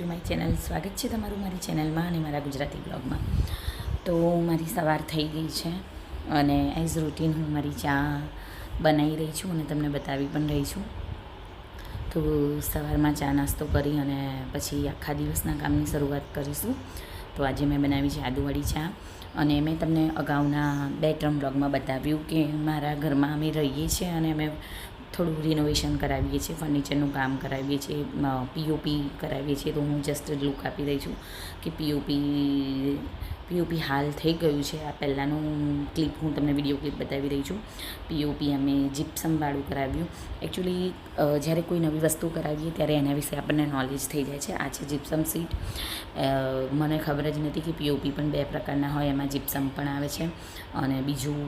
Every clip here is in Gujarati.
To my channel. સ્વાગત છે તમારું મારી ચેનલમાં અને મારા ગુજરાતી બ્લોગમાં. તો મારી સવાર થઈ ગઈ છે અને એઝ રૂટીન હું મારી ચા બનાવી રહી છું અને તમને બતાવી પણ રહી છું. તો સવારમાં ચા નાસ્તો કરી અને પછી આખા દિવસના કામની શરૂઆત કરીશું. તો આજે મેં બનાવી છે આદુવાળી ચા અને મેં તમને અગાઉના 2-3 બ્લોગમાં બતાવ્યું કે મારા ઘરમાં અમે રહીએ છીએ અને અમે થોડું રિનોવેશન કરાવીએ છીએ, ફર્નિચરનું કામ કરાવીએ છીએ, પીઓપી કરાવીએ છીએ. તો હું જસ્ટ લુક આપી રહી છું કે પીઓપી હાલ થઈ ગયું છે. આ પહેલાંનું ક્લિપ હું તમને વિડીયો ક્લિપ બતાવી રહી છું. પીઓપી અમે જીપ્સમવાળું કરાવ્યું. એકચ્યુઅલી જ્યારે કોઈ નવી વસ્તુ કરાવીએ ત્યારે એના વિશે આપણને નોલેજ થઈ જાય છે. આ છે જીપ્સમ સીટ. મને ખબર જ નથી કે પીઓપી પણ 2 પ્રકારના હોય, એમાં જીપ્સમ પણ આવે છે અને બીજું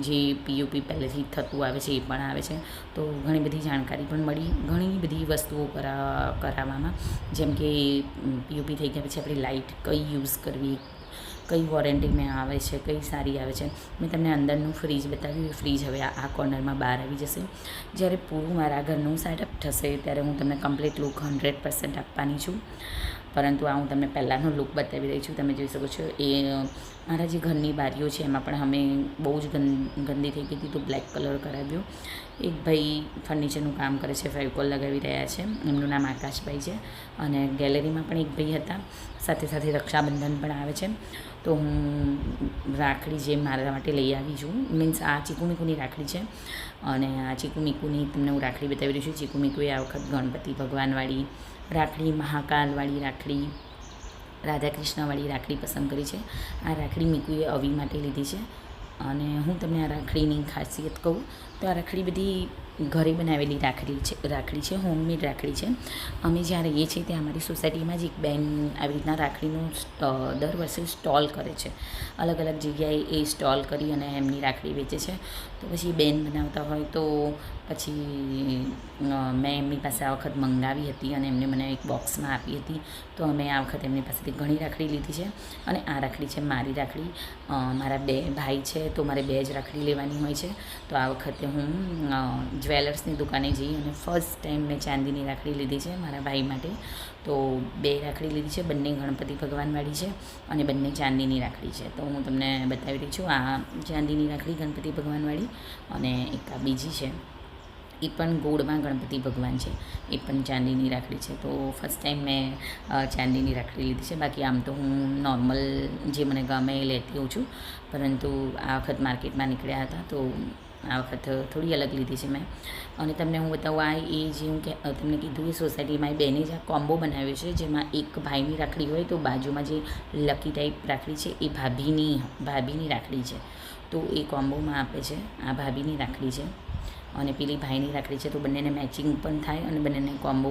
જે પીઓપી પહેલેથી થતું આવે છે એ પણ આવે છે. તો ઘણી બધી જાણકારી પણ મળી, ઘણી બધી વસ્તુઓ કરાવવામાં, જેમ કે પીઓપી થઈ ગયા પછી આપણી લાઇટ કઈ યુઝ કરવી, કઈ વોરંટીમાં આવે છે, કઈ સારી આવે છે. મેં તમને અંદરનું ફ્રીજ બતાવ્યું. ફ્રીજ હવે આ કોર્નરમાં બહાર આવી જશે. જ્યારે પૂરું મારા ઘરનું સેટઅપ થશે ત્યારે હું તમને કમ્પ્લીટ લુક 100% આપવાની છું. પરંતુ આ હું તમને પહેલાંનો લુક બતાવી રહી છું. તમે જોઈ શકો છો એ મારા જે ઘરની બારીઓ છે એમાં પણ અમે બહુ જ ગંદી થઈ ગઈ હતી, તો બ્લેક કલર કરાવ્યો. એક ભાઈ ફર્નિચરનું કામ કરે છે, ફેવિકોલ લગાવી રહ્યા છે. એમનું નામ આકાશભાઈ છે અને ગેલેરીમાં પણ એક ભાઈ હતા. સાથે સાથે રક્ષાબંધન પણ આવે છે. તો હું રાખડી જે મારા માટે લઈ આવી છું, મીન્સ આ ચીકુ મીકુની રાખડી છે અને આ ચીકુ મીકુની તમને હું રાખડી બતાવી રહી છું. ચીકુ મીકુએ આ વખત ગણપતિ ભગવાનવાળી રાખડી, મહાકાલવાળી રાખડી, રાધાકૃષ્ણવાળી રાખડી પસંદ કરી છે. આ રાખડી મીકુએ અવી માટે લીધી છે. અને હું તમને આ રાખડીની ખાસિયત કહું તો આ રાખડી બધી ઘરે બનાવેલી રાખડી છે, હોમમેડ રાખડી છે. અમે જ્યાં રહીએ છીએ ત્યાં અમારી સોસાયટીમાં જ એક બેન આવી રીતના રાખડીનું દર વર્ષે સ્ટોલ કરે છે. અલગ અલગ જગ્યાએ એ સ્ટોલ કરી અને એમની રાખડી વેચે છે. તો પછી બેન બનાવતા હોય તો પછી મેં એમની પાસે આ વખત મંગાવી હતી અને એમને મને એક બોક્સમાં આપી હતી. તો અમે આ વખત એમની પાસેથી ઘણી રાખડી લીધી છે અને આ રાખડી છે મારી રાખડી. મારા 2 ભાઈ છે તો મારે 2 જ રાખડી લેવાની હોય છે. તો આ વખતે હું જ્વેલર્સની દુકાને જઈ અને ફર્સ્ટ ટાઈમ મેં ચાંદીની રાખડી લીધી છે મારા ભાઈ માટે. તો 2 રાખડી લીધી છે, બંને ગણપતિ ભગવાનવાળી છે અને બંને ચાંદીની રાખડી છે. તો હું તમને બતાવી રહી છું. આ ચાંદીની રાખડી ગણપતિ ભગવાનવાળી અને એક આ બીજી છે, એ પણ ગોળમાં ગણપતિ ભગવાન છે, એ પણ ચાંદીની રાખડી છે. તો ફર્સ્ટ ટાઈમ મેં ચાંદીની રાખડી લીધી છે. બાકી આમ તો હું નોર્મલ જે મને ગમે એ લેતી હોઉં છું, પરંતુ આ વખત માર્કેટમાં નીકળ્યા હતા તો આ વખત થોડી અલગ લીધી છે મેં. અને તમને હું બતાવું, આ એ જે હું તમને કીધું એ સોસાયટીમાં એ બેને જ આ કોમ્બો બનાવ્યો છે, જેમાં એક ભાઈની રાખડી હોય તો બાજુમાં જે લકી ટાઈપ રાખડી છે એ ભાભીની રાખડી છે. તો એ કોમ્બોમાં આપે છે. આ ભાભીની રાખડી છે અને પેલી ભાઈની રાખડી છે. તો બંનેને મેચિંગ પણ થાય અને બંનેને કોમ્બો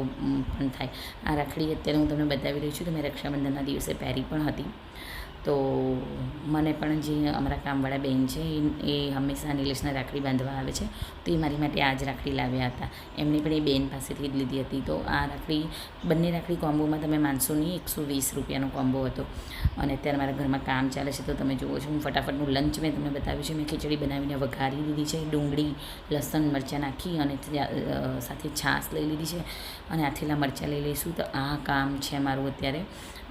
પણ થાય. આ રાખડી અત્યારે હું તમને બતાવી રહી છું તો મેં રક્ષાબંધનના દિવસે પહેરી પણ હતી. તો મને પણ જે અમારા કામવાળા બેન છે એ હંમેશા નિલેશને રાખડી બાંધવા આવે છે, તો એ મારી માટે આ જ રાખડી લાવ્યા હતા. એમને પણ એ બેન પાસેથી જ લીધી હતી. તો આ રાખડી, બંને રાખડી કોમ્બોમાં તમે માનશો નહીં, 120 રૂપિયાનો કોમ્બો હતો. અને અત્યારે મારા ઘરમાં કામ ચાલે છે તો તમે જુઓ છો. હું ફટાફટનું લંચ મેં તમને બતાવ્યું છે. મેં ખીચડી બનાવીને વઘારી દીધી છે, ડુંગળી, લસણ, મરચાં નાખી અને સાથે છાશ લઈ લીધી છે અને આથેલા મરચાં લઈ લઈશું. તો આ કામ છે મારું અત્યારે.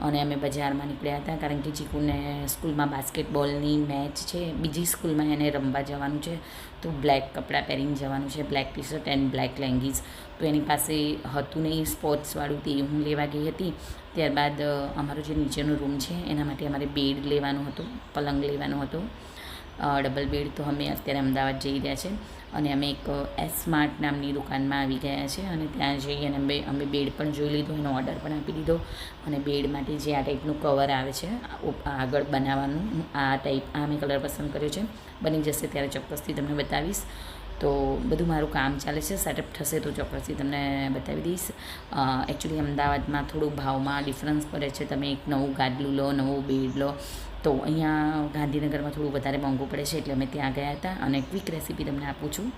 અને અમે બજારમાં નીકળ્યા હતા કારણ કે ચીકુને સ્કૂલમાં બાસ્કેટબોલની મેચ છે, બીજી સ્કૂલમાં એને રમવા જવાનું છે. તો બ્લેક કપડાં પહેરીને જવાનું છે, black T shirt and black leggings. તો એની પાસે હતું નહીં સ્પોર્ટ્સવાળું, તે હું લેવા ગઈ હતી. ત્યારબાદ અમારો જે નીચેનો રૂમ છે એના માટે અમારે બેડ લેવાનો હતો, પલંગ લેવાનો હતો, ડબલ બેડ. તો અમે અત્યારે અમદાવાદ જઈ રહ્યા છે અને અમે એક સ્માર્ટ નામની દુકાનમાં આવી ગયા છે અને ત્યાં જઈ અને અમે બેડ પણ જોઈ લીધો, એનો ઓર્ડર પણ આપી દીધો. અને બેડ માટે જે આ ટાઈપનું કવર આવે છે આગળ બનાવવાનું, આ મેં કલર પસંદ કર્યો છે. બની જશે ત્યારે ચોક્કસથી તમને બતાવીશ. તો બધું મારું કામ ચાલે છે, સેટઅપ થશે તો ચોક્કસથી તમને બતાવી દઈશ. એકચ્યુઅલી અમદાવાદમાં થોડું ભાવમાં ડિફરન્સ પડે છે. તમે એક નવું ગાદલું લો, નવો બેડ લો તો અહીંયા ગાંધીનગરમાં થોડું વધારે મોંઘું પડે છે, એટલે અમે ત્યાં ગયા હતા અને ક્વિક રેસીપી તમને આપું છું.